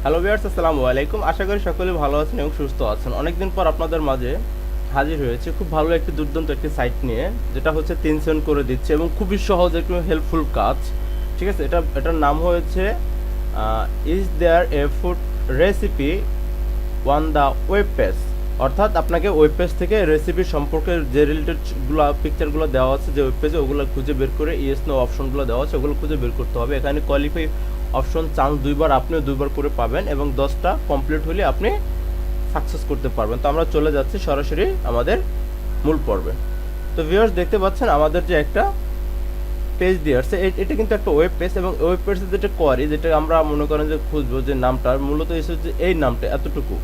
Hello viewers, আসসালামু আলাইকুম। আশা করি সকলে ভালো আছেন এবং সুস্থ আছেন। অনেকদিন পর আপনাদের মাঝে হাজির হয়েছে খুব ভালো একটি দুর্দান্ত একটি সাইট নিয়ে, যেটা হচ্ছে 3 সেন্ট করে দিচ্ছে এবং খুবই সহজ একটু হেল্পফুল কাজ। ঠিক আছে, এটার নাম হয়েছে is there a food recipe on the web page. অর্থাৎ আপনাকে ওয়েব পেজ থেকে রেসিপি সম্পর্কে যে রিলেটেডগুলো পিকচারগুলো দেওয়া আছে যে ওয়েব পেজে, ওগুলো খুঁজে বের করে ইয়েস নো অপশনগুলো দেওয়া আছে ওগুলো খুঁজে বের করতে হবে। এখানে কোয়ালিফাই অপশন চান্স দুইবার, আপনিও দুইবার করে পাবেন এবং 10টা কমপ্লিট হলে আপনি সাকসেস করতে পারবেন। তো আমরা চলে যাচ্ছি সরাসরি আমাদের মূল পর্বে। তো ভিউয়ার্স দেখতে পাচ্ছেন আমাদের যে একটা পেজ দিয়ে আসছে, এটা কিন্তু একটা ওয়েব পেজ এবং ওয়েব পেজে যেটা কোয়ারি, যেটা আমরা মনে করেন যে খুঁজবো, যে নামটা মূলত এসেছে এই নামটা এতটুকু।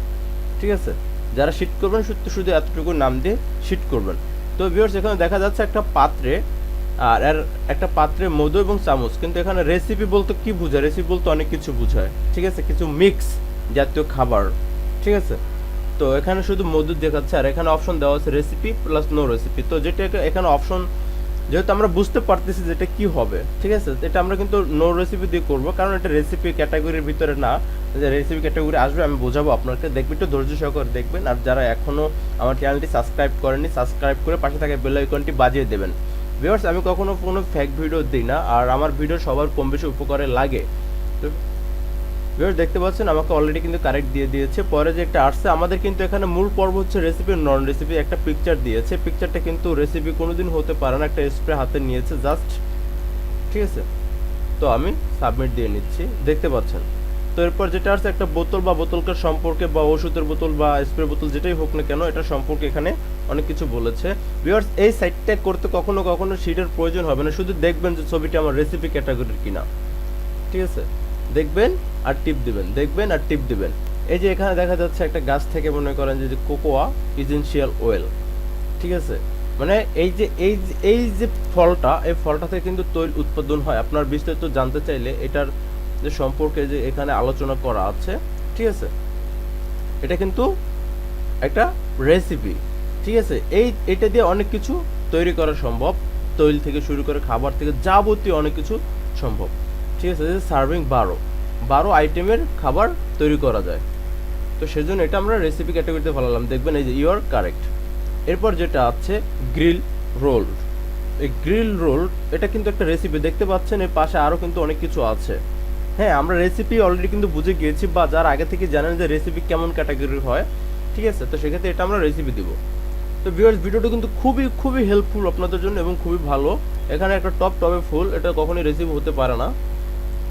ঠিক আছে, যারা শিট করবেন শুধু এতটুকু নাম দিয়ে শিট করবেন। তো ভিউয়ার্স এখানে দেখা যাচ্ছে একটা পাত্রে, আর একটা পাত্রে মধু এবং চামচ, কিন্তু এখানে রেসিপি বলতে কি বোঝায়? রেসিপি বলতে অনেক কিছু বোঝায়। ঠিক আছে, কিছু মিক্স জাতীয় খাবার। ঠিক আছে, তো এখানে শুধু মধু দেখাচ্ছে আর এখানে অপশন দেওয়া আছে রেসিপি প্লাস নো রেসিপি। তো যেটা এখানে অপশন, যেহেতু আমরা বুঝতে পারতেছি যেটা কি হবে, ঠিক আছে, এটা আমরা কিন্তু নো রেসিপি দিয়ে করব, কারণ এটা রেসিপি ক্যাটাগরির ভিতরে না। যে রেসিপি ক্যাটাগরি আসবে আমি বোঝাবো আপনাকে, দেখবেন একটু ধৈর্য সহকারে দেখবেন। আর যারা এখনও আমার চ্যানেলটি সাবস্ক্রাইব করেনি, সাবস্ক্রাইব করে পাশে থাকা বেল আইকনটি বাজিয়ে দেবেন। ভিউয়ার্স আমি কখনো কোনো ফেক ভিডিও দিই না, আর আমার ভিডিও সবার কম বেশি উপকারে লাগে। তো ভিউয়ার্স দেখতে পাচ্ছেন আমাকে অলরেডি কিন্তু কারেক্ট দিয়ে দিয়েছে। পরে যে একটা আসছে আমাদের, কিন্তু এখানে মূল পর্ব হচ্ছে রেসিপি নন রেসিপি। একটা পিকচার দিয়েছে, পিকচারটা কিন্তু রেসিপি কোনোদিন হতে পারে না। একটা স্প্রে হাতে নিয়েছে জাস্ট। ঠিক আছে, তো আমি সাবমিট দিয়ে নিচ্ছি, দেখতে পাচ্ছেন। তো এরপর যেটা আসছে একটা বোতল বা বোতলকার সম্পর্কে, বা ওষুধের বোতল বা স্প্রে বোতল যেটাই হোক না কেন, এটা সম্পর্কে এখানে অনেক কিছু বলেছে। ভিউয়ার্স এই সাইটটা করতে কখনো কখনো শিটের প্রয়োজন হবে না, শুধু দেখবেন যে ছবিটা আমার রেসিপি ক্যাটাগরির কিনা। ঠিক আছে, দেখবেন আর টিপ দিবেন, দেখবেন আর টিপ দিবেন। এই যে এখানে দেখা যাচ্ছে একটা গাছ থেকে মনে করেন যে কোকোয়া ইসেনশিয়াল অয়েল। ঠিক আছে, মানে এই যে ফলটা, এই ফলটা থেকে কিন্তু তৈল উৎপাদন হয়। আপনার বিস্তারিত জানতে চাইলে এটার যে সম্পর্কে যে এখানে আলোচনা করা আছে। ঠিক আছে, এটা কিন্তু একটা রেসিপি। ঠিক আছে, এটা দিয়ে অনেক কিছু তৈরি করা সম্ভব, তৈল থেকে শুরু করে খাবার থেকে যাবতীয় অনেক কিছু সম্ভব। ঠিক আছে, সার্ভিং 12 আইটেমের খাবার তৈরি করা যায়। তো সেজন্য এটা আমরা রেসিপি ক্যাটাগরিতে ফেলালাম। দেখবেন এই যে ইউ আর কারেক্ট। এরপর যেটা আছে গ্রিল রোল। এই গ্রিল রোল এটা কিন্তু একটা রেসিপি, দেখতে পাচ্ছেন এর পাশে আরও কিন্তু অনেক কিছু আছে। হ্যাঁ, আমরা রেসিপি অলরেডি কিন্তু বুঝে গিয়েছি, বা যারা আগে থেকে জানেন যে রেসিপি কেমন ক্যাটাগরির হয়। ঠিক আছে, তো সেক্ষেত্রে এটা আমরা রেসিপি দিব। তো ভিউয়ার্স ভিডিওটা কিন্তু খুবই খুবই হেল্পফুল আপনাদের জন্য এবং খুবই ভালো। এখানে একটা টপে ফুল, এটা কখনোই রেসিপি হতে পারে না।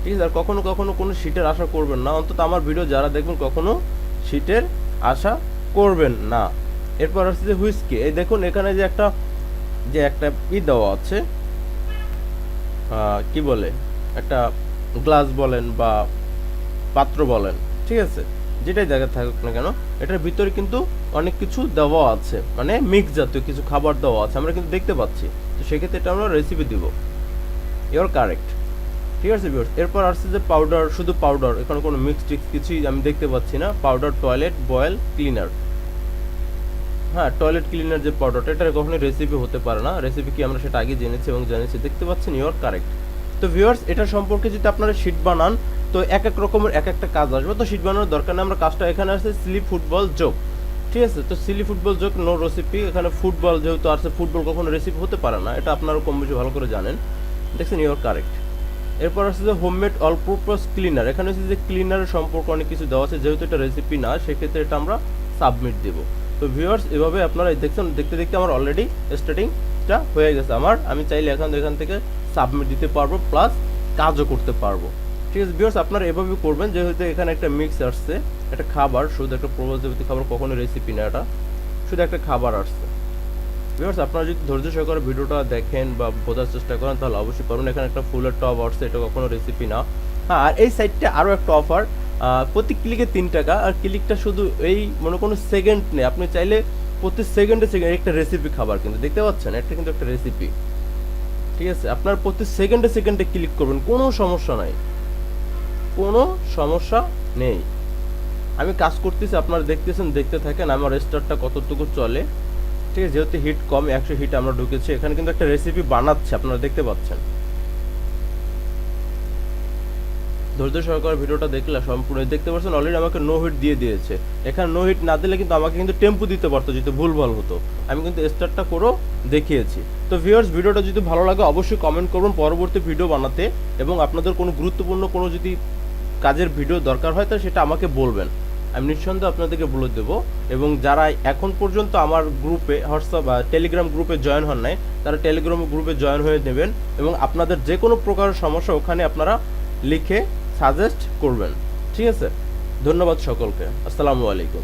ঠিক আছে, আর কখনো কখনো কোনো শিটের আশা করবেন না, অন্তত আমার ভিডিও যারা দেখবেন কখনো শিটের আশা করবেন না। এরপর আসছে যে হুইস্কি। এই দেখুন এখানে যে একটা দেওয়া আছে, কি বলে, একটা গ্লাস বলেন বা পাত্র বলেন। ঠিক আছে, যেটাই দেখা থাকুক না কেন, এটার ভিতরে কিন্তু অনেক কিছু দেওয়া আছে, মানে মিক্স জাতীয় কিছু খাবার দেওয়া আছে, আমরা কিন্তু দেখতে পাচ্ছি। তো সেক্ষেত্রে এটা আমরা রেসিপি দিব। Your correct. ঠিক আছে ভিউয়ার্স, এরপর আসছে যে পাউডার, শুধু পাউডার, এখানে কোনো মিক্স টিক্স কিছুই আমি দেখতে পাচ্ছি না। Powder toilet bowl cleaner. হ্যাঁ, টয়লেট ক্লিনার যে পাউডারটা, এটা কখনোই রেসিপি হতে পারে না। রেসিপি কি আমরা সেটা আগে জেনেছি এবং জানিয়েছি, দেখতে পাচ্ছেন। Your correct. তো ভিউয়ার্স এটা সম্পর্কে যদি আপনারা শিট বানান, তো এক এক রকমের এক একটা কাজ আসবে। তো শিট বানানোর দরকার নেই, আমরা কাজটা এখানে আসছে সিলি ফুটবল জোক। ঠিক আছে, তো silly football joke no recipe. এখানে ফুটবল যেহেতু আসছে, ফুটবল কখনো রেসিপি হতে পারে না, এটা আপনারা কম বেশি ভালো করে জানেন। দেখছেন, ইউর কারেক্ট। এরপর আসছে যে হোমমেড অল পারপাস ক্লিনার। এখানে হচ্ছে যে ক্লিনারের সম্পর্কে অনেক কিছু দেওয়া আছে, যেহেতু এটা রেসিপি না সেক্ষেত্রে এটা আমরা সাবমিট দেব। তো ভিউয়ার্স এভাবে আপনারা দেখছেন, দেখতে দেখতে আমার অলরেডি স্টার্টিংটা হয়ে গেছে। আমি চাইলে এখান থেকে সাবমিট দিতে পারবো, প্লাস কাজও করতে পারবো। ঠিক আছে ভিউয়ার্স, আপনারা এভাবে করবেন। যেহেতু এখানে একটা মিক্স আসছে, একটা খাবার, শুধু একটা প্রবাসী খাবার, কখনো রেসিপি না, এটা শুধু একটা খাবার আসছে। ভিউয়ার্স আপনারা যদি ধৈর্য সহকারে ভিডিওটা দেখেন বা বোঝার চেষ্টা করেন তাহলে অবশ্যই পারবেন। এখানে একটা ফুলের টপ আসছে, এটা কখনো রেসিপি না। হ্যাঁ, আর এই সাইটটা আরও একটা অফার, প্রতি ক্লিকে 3 টাকা। আর ক্লিকটা শুধু এই মনে কোনো সেকেন্ড নেই, আপনি চাইলে প্রতি সেকেন্ডে একটা রেসিপি খাবার, কিন্তু দেখতে পাচ্ছেন এটা কিন্তু একটা রেসিপি। ঠিক আছে, আপনার প্রতি সেকেন্ডে ক্লিক করবেন, কোনো সমস্যা নাই, কোনো সমস্যা নেই। আমি কাজ করতেছি, আপনারা দেখতেছেন, দেখতে থাকেন আমার স্টারটা কতটুকু চলে। ঠিক আছে, যেহেতু হিট কম, 100 হিট আমরা ঢুকেছি। এখানে কিন্তু একটা রেসিপি বানাচ্ছে, আপনারা দেখতে পাচ্ছেন। ধৈর্য সহকারে ভিডিওটা দেখলে সম্পূর্ণ দেখতে পাচ্ছেন অলরেডি আমাকে নো হিট দিয়ে দিয়েছে। এখানে নো হিট না দিলে কিন্তু আমাকে কিন্তু টেম্পো দিতে পারতো, যদি ভুলভাল হতো। আমি কিন্তু স্টার্টটা করেও দেখিয়েছি। তো ভিউয়ার্স, ভিডিওটা যদি ভালো লাগে অবশ্যই কমেন্ট করবেন পরবর্তী ভিডিও বানাতে, এবং আপনাদের কোনো গুরুত্বপূর্ণ কোনো যদি কাজের ভিডিও দরকার হয় তো সেটা আমাকে বলবেন, আমি নিঃসন্দেহে আপনাদেরকে বলে দেবো। এবং যারা এখন পর্যন্ত আমার গ্রুপে হোয়াটসঅ্যাপ বা টেলিগ্রাম গ্রুপে জয়েন হন নাই, তারা টেলিগ্রাম গ্রুপে জয়েন হয়ে নেবেন, এবং আপনাদের যে কোনো প্রকার সমস্যা ওখানে আপনারা লিখে সাজেস্ট করবেন। ঠিক আছে, ধন্যবাদ সকলকে, আসসালামু আলাইকুম।